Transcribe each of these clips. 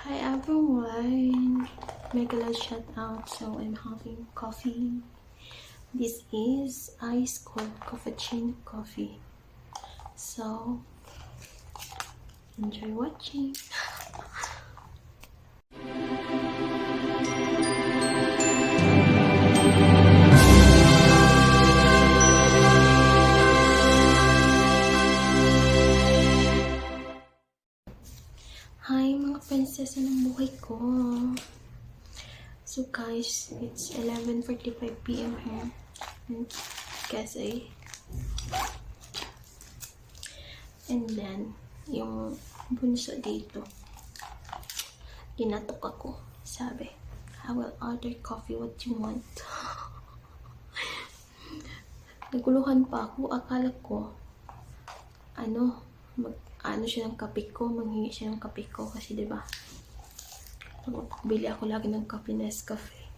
Hi everyone, mega love shout out. So I'm having coffee. This is ice cold cappuccino coffee. So enjoy watching. Hi mga prinsesa ng buhay ko. So guys, it's 11:45 PM here. And then, yung bunso dito, kinatok ako. Sabi, I will order coffee, what you want? Naguluhan pa ako. Akala ko, siya ng kape ko, manghingi siya ng kape ko. Kasi diba, bili ako lagi ng kape, Nescafe.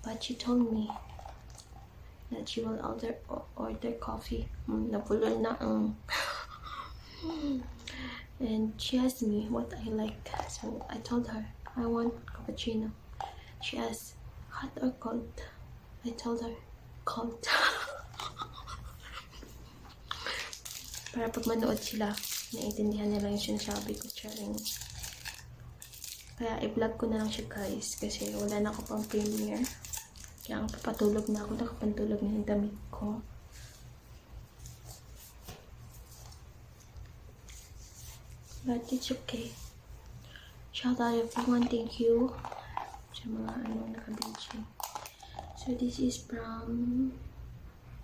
But she told me that she will order coffee. Napulol na ang and she asked me what I like. So I told her I want cappuccino. She asked hot or cold. I told her cold. Para pag manood sila, naiintindihan nila yung sinasabi ko. Charing. Kaya i-vlog ko na lang siya guys, kasi wala na ako pang premiere. Kaya ang papatulog na ako, nakapantulog na yung damit ko. But it's okay. Shout out everyone, thank you sa mga naka-benching. So this is from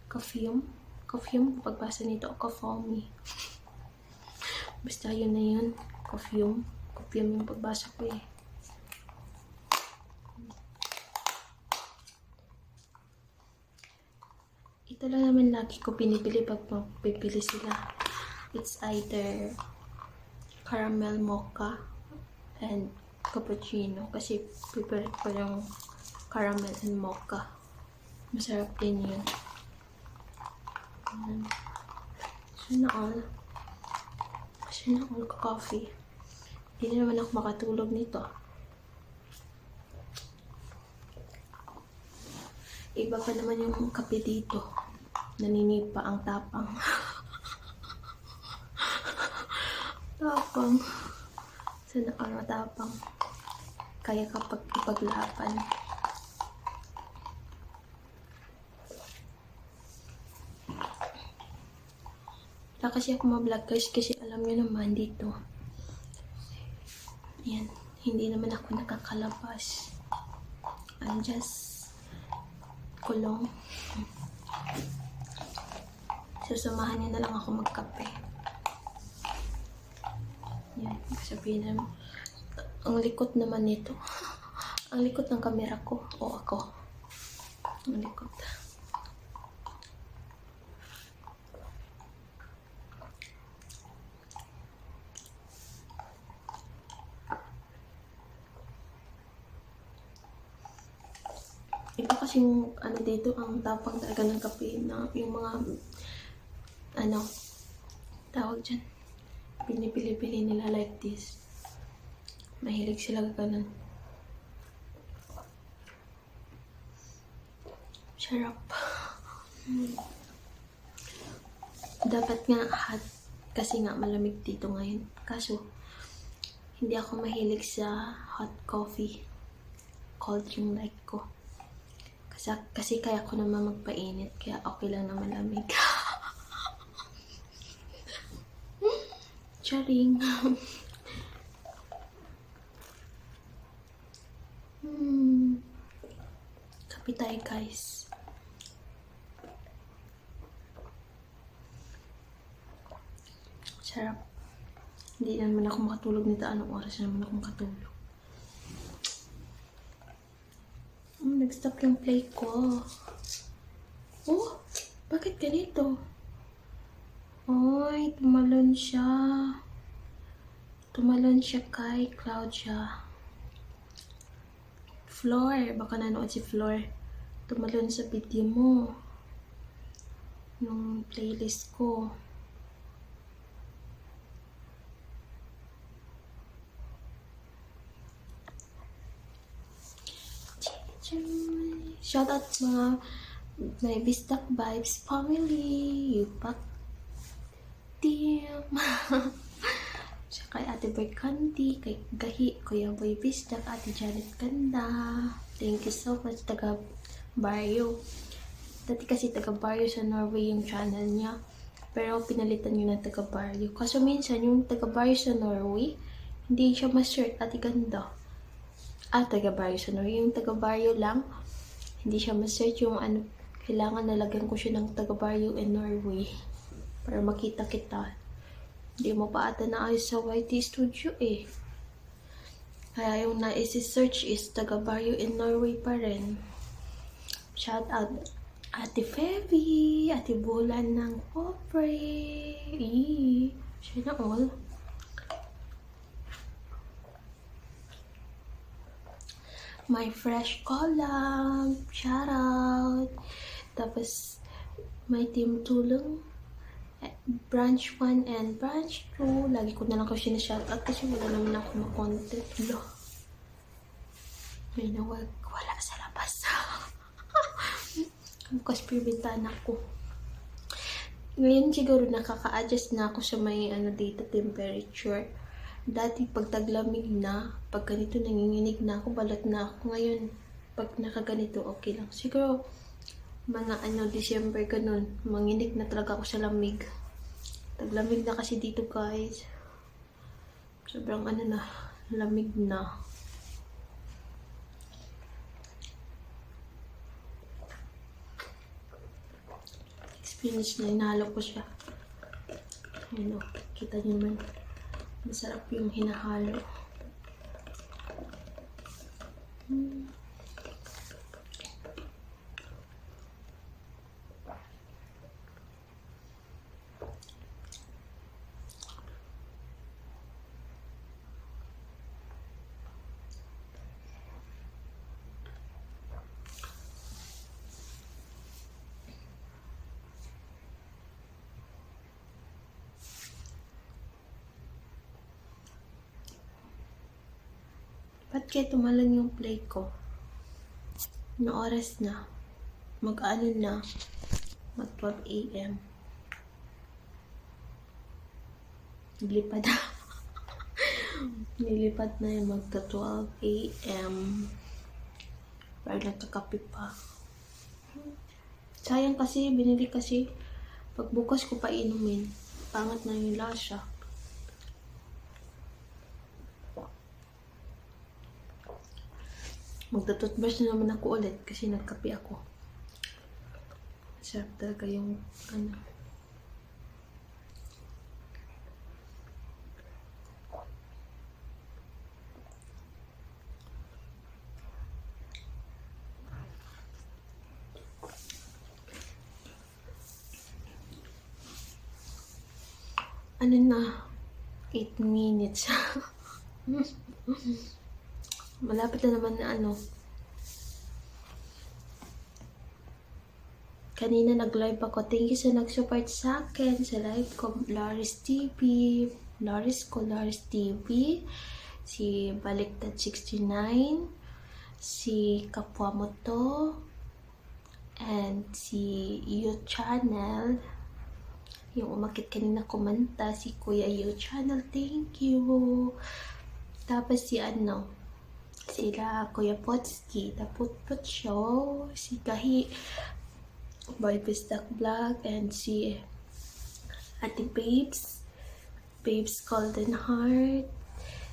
Coffeeum. Coffeeum, pagbasa nito, Coffeeum. Basta yun na yun. Coffeeum. Coffeeum yung pagbasa ko eh. Ito lang naman lagi ko pinipili pag magpipili sila. It's either caramel mocha and cappuccino. Kasi prepared ko yung caramel and mocha. Masarap din yun. Sana all coffee. Hindi naman ako makatulog nito. Iba pa naman yung kape dito. Naninipa ang tapang. Tapang. Sana all matapang. Kaya kapag ipaglaban. Wala kasi ako ma-vlog guys, kasi alam nyo naman dito. Ayan, hindi naman ako nakakalabas. I'm just kulong. Sasamahan niyo na lang ako magkape. Yan, sabihin naman. Ang likot naman nito. Ang likot ng camera ko. O ako. Ang likot. Iba kasing dito, ang tapang talaga ng kape na yung mga tawag dyan, pinipili-pili nila like this. Mahilig sila ganun. Sarap. Dapat nga hot kasi nga malamig dito ngayon. Kaso hindi ako mahilig sa hot coffee. Cold yung like ko. Kasi kaya ko naman magpainit, kaya okay lang na malamig. Charing. Kape tayo guys. Sarap. Hindi naman ako makatulog nito. Anong oras naman ako makatulog? Nag-stop yung play ko. Oh, bakit ganito? Oy, tumalon siya. Tumalon siya kay Claudia. Floor, baka nanood si Floor. Tumalon sa video mo. Yung playlist ko. Shoutout sa mga may Bistak Vibes family, Yupak Team, siya kay Ate Bird Candy, kay Gahi, Kuya Boy Bistak, Ate Janet Ganda. Thank you so much, taga Barrio. Dati kasi taga Barrio sa Norway yung channel niya. Pero pinalitan niyo ng taga Barrio. Kaso minsan yung taga Barrio sa Norway, hindi siya ma-search, Ate Ganda. Taga Barrio sa Norway. Yung taga Barrio lang, hindi siya ma-search yung ano, kailangan nalagyan ko siya ng taga Barrio in Norway. Para makita kita. Hindi mo pa ata naayos sa YT Studio eh. Kaya yung na-search is taga Barrio in Norway pa rin. Shout out Ate Feby, Ate Bulan ng Popre. Siya na all. My Fresh Column. Shout out. Tapos, may Team Tulong. Branch 1 and Branch 2. Lagi ko na lang kasi na-shoutout kasi wala naman ako ma-content. May wala sa labas. Bukas pinibintahan ako. Ngayon siguro nakaka-adjust na ako sa may dito temperature. Dati pag taglamig na, pag ganito nanginginig na ako, balat na ako. Ngayon, pag nakaganito, okay lang. Siguro, mga December ganun, manginig na talaga ako sa lamig. Taglamig na kasi dito guys. Sobrang na, lamig na. Experience na, inahalo ko siya. Ayun o, kita nyo naman. Masarap yung hinahalo. Ba't kaya tumalon yung plate ko? Ano oras na? Mag-ano na? Mag-12 AM. Nilipad na. Nilipad na yung magta-12 AM. Pero nagkakape pa. Sayang kasi, binili kasi. Pagbukas ko pa inumin. Pangat na yung lasa. Magta-toothbrush na naman ako ulit kasi nagkape ako. Sarap talaga yung na 8 minutes. Malapit na naman na Kanina nag-live ako. Thank you sa nag-support sa akin sa live ko. Laris TV. Laris TV. Si Baliktad69. Si Kapwa Moto. And si You Channel. Yung umakit kanina kumanta. Si Kuya You Channel. Thank you. Tapos si sila Kuya Potski, The Putput Show, si Gahi, Boy Bistak Vlog, and si Ate Babes Golden Heart,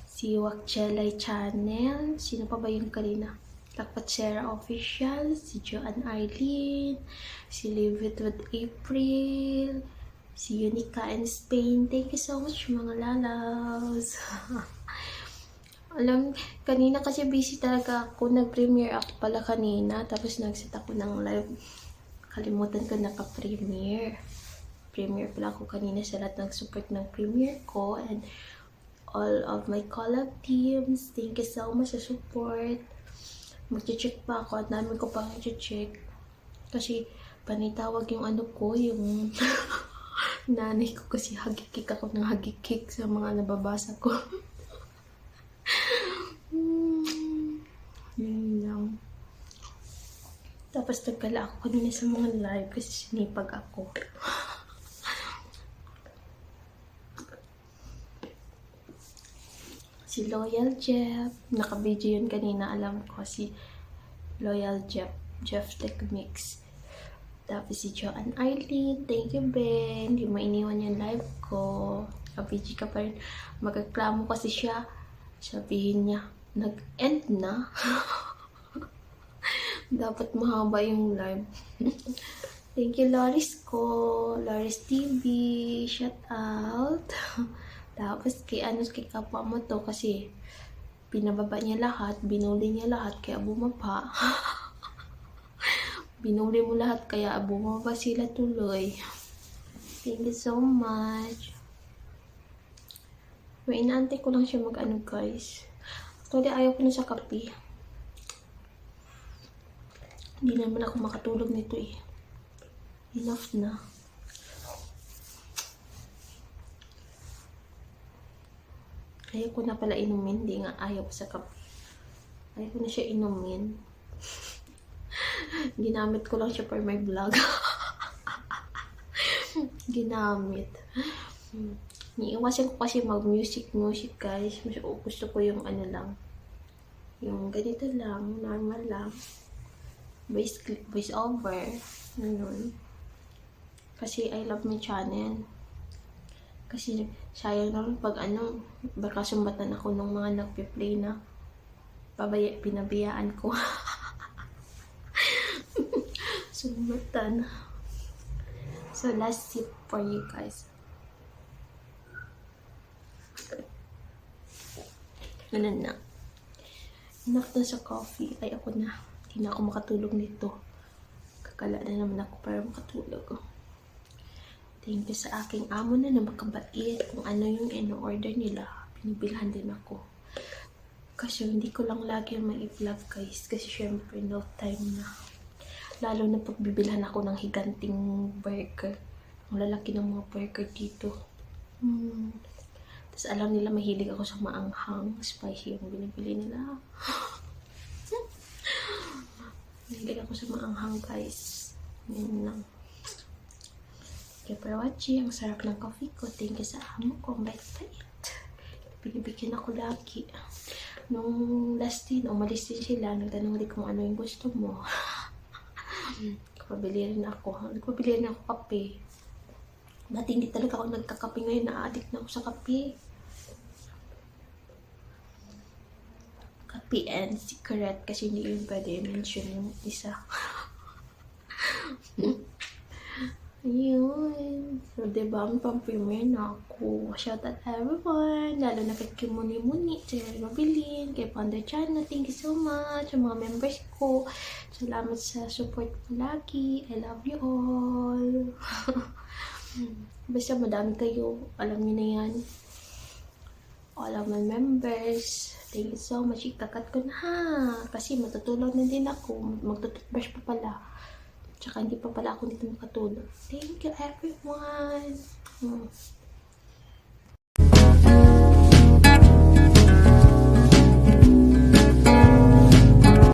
si Wakchelay Channel, sino pa ba yung kanina? Lakpatsera Official, si Joanne Arlene, si Live It with April, si Unica in Spain. Thank you so much mga lalaws. Alam, kanina kasi busy talaga ako. Nag-premiere ako pala kanina. Tapos nag-set ako ng live. Kalimutan ko naka-premiere. Premiere pala ako kanina sa lahat ng support ng premiere ko. And all of my collab teams. Thank you so much sa support. Mag-check pa ako. At namin ko pang i-check. Kasi panitawag yung ko. Yung nanay ko kasi hagikik ako ng hagikik sa mga nababasa ko. Yun lang. Tapos nagkala ako kanina sa mga live kasi sinipag ako. Si Loyal Jeff, naka-video yun kanina, alam ko si Loyal Jeff Tech Mix. Tapos si Joanne Arlene, thank you Ben, hindi mo iniwan yung live ko. Naka-video ka pa rin. Magreklamo kasi siya, sabihin niya, nag-end na. Dapat mahaba yung live. Thank you Loris ko, Loris TV, shout out. Tapos kay kapwa mo to kasi pinababa niya lahat, binuli niya lahat kaya bumaba. Binuli mo lahat kaya bumaba sila tuloy. Thank you so much. May inaantay ko lang siya mag-ano guys. Actually ayaw ko na sa kape. Hindi naman ako makatulog nito eh. Enough na. Ayaw ko na pala inumin. Hindi nga ayaw ko sa kape. Ayaw ko na siya inumin. Ginamit ko lang siya for my vlog. Ginamit. Niiwasan ko kasi mag-music guys. Mas gusto ko yung ano lang. Yung ganito lang. Normal lang. Voice over. Ganun. Kasi I love my channel. Kasi sayang naman pag ano, baka sumbatan ako ng mga nagpe-play na pinabiyaan ko. Sumbatan. So last sip for you guys. Ganun na. Enough na sa coffee. Ay ako na. Hindi na ako makatulog nito. Kakala na naman ako para makatulog. Thank you sa aking amo na makabait. Kung ano yung in-order nila, pinibilhan din ako. Kasi hindi ko lang lagi ma-vlog guys. Kasi syempre no time na. Lalo na pag bibilhan ako ng higanting burger. Ang lalaki ng mga burger dito. Tapos alam nila mahilig ako sa maanghang. Spicy yung binibili nila. Mahilig ako sa maanghang guys. Yan lang. Thank you for watching. Ang sarap ng coffee ko. Thank you sa amo ko. Ang bait-bait. Binibigyan ako lagi. Nung last din, umalis din sila. Nagtanong din kung ano yung gusto mo. Nagpabili rin ako. Nagpabili rin ako kape. Dati hindi talaga ako nagkakape. Ngayon na-addict na ako sa kape. Kape and cigarette. Kasi hindi yun pwede i-mention yung isa. Ayun. So, diba, may pang-premiere na ako. Shout out everyone. Lalo na kay Kimuni-Muni, kay Mabilin, kay Panda Channel. Thank you so much. Sa mga members ko. Salamat sa support ko lagi. I love you all. Basta madami kayo. Alam niyo na yan. All of my members. Thank you so much. Ikakat ko na ha. Kasi matutulog na din ako. Magtututbrush pa pala. Tsaka hindi pa pala ako dito makatulog. Thank you everyone.